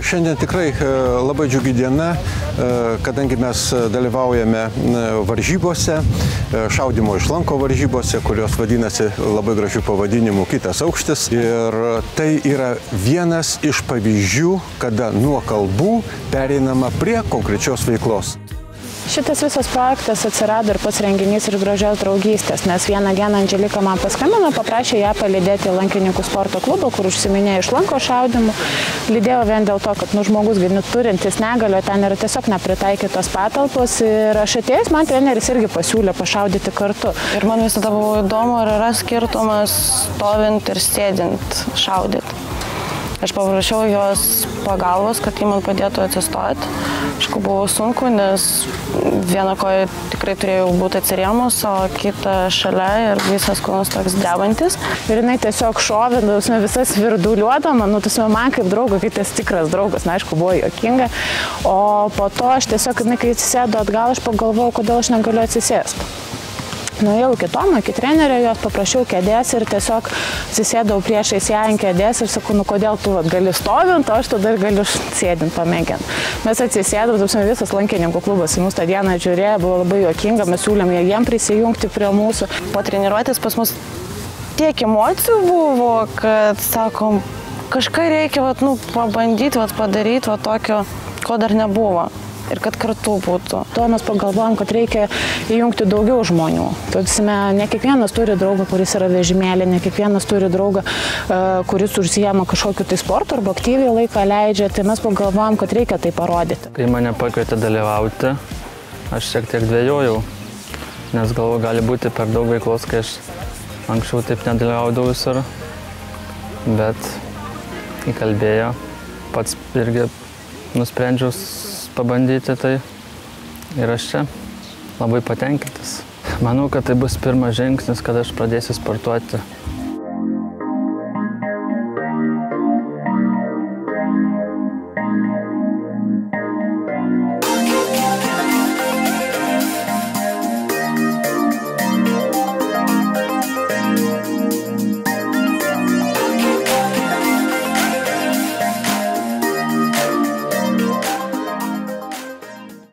Šiandien tikrai labai džiugi diena, kadangi mes dalyvaujame varžybose, šaudymo iš lanko varžybose, kurios vadinasi labai gražių pavadinimų Kitas aukštis. Ir tai yra vienas iš pavyzdžių, kada nuo kalbų pereinama prie konkrečios veiklos. Šitas visas projektas atsirado ir pats renginys ir gražios draugystės, nes vieną dieną Andželika man paskambino, paprašė ją palydėti į lankininkų sporto klubą, kur užsiminėjo iš lanko šaudymų. Lydėjau vien dėl to, kad žmogus turintis negalio, ten yra tiesiog nepritaikytos patalpos ir aš atėjus, man treneris irgi pasiūlė pašaudyti kartu. Ir man visada buvo įdomu, ar yra skirtumas stovint ir sėdint šaudyti. Aš paprašiau jos pagalbos, kad ji man padėtų atsistoti. Aišku, buvo sunku, nes vieną koją tikrai turėjau būti atsirėmus, o kitą šalia ir visas kūnas toks debantis. Ir jinai tiesiog šovė, visas virduliuodama, man kaip draugą, kai tas tikras draugas, aišku, buvo juokinga. O po to aš tiesiog, kai atsisėdu atgal, aš pagalvojau, kodėl aš negaliu atsisėsti. Nuėjau iki Tomo, iki trenerio, jos paprašiau kėdės ir tiesiog atsisėdau priešais ją ant kėdės ir sakau, kodėl tu gali stovint, o aš tada ir galiu sėdint pamėgint. Mes atsisėdom, visas lankininkų klubas į mus tą dieną žiūrėjo, buvo labai juokinga, mes siūlėm jiem prisijungti prie mūsų. Po treniruotės pas mus tiek emocijų buvo, kad, sakom, kažką reikia pabandyti, padaryti tokio, ko dar nebuvo. Ir kad kartu būtų. Tuo mes pagalvojom, kad reikia įjungti daugiau žmonių. Ne kiekvienas turi draugą, kuris yra vežimėlė, ne kiekvienas turi draugą, kuris užsijama kažkokiu tai sportu arba aktyviai laiką leidžia. Tai mes pagalvojom, kad reikia tai parodyti. Kai mane pakvietė dalyvauti, aš šiek tiek dvejojau, nes galvoju, gali būti per daug veiklos, kai aš anksčiau taip nedalyvaudavau visur. Bet įkalbėjo, pats irgi nusprendžiau pabandyti tai ir aš čia labai patenkintas. Manau, kad tai bus pirmas žingsnis, kad aš pradėsiu sportuoti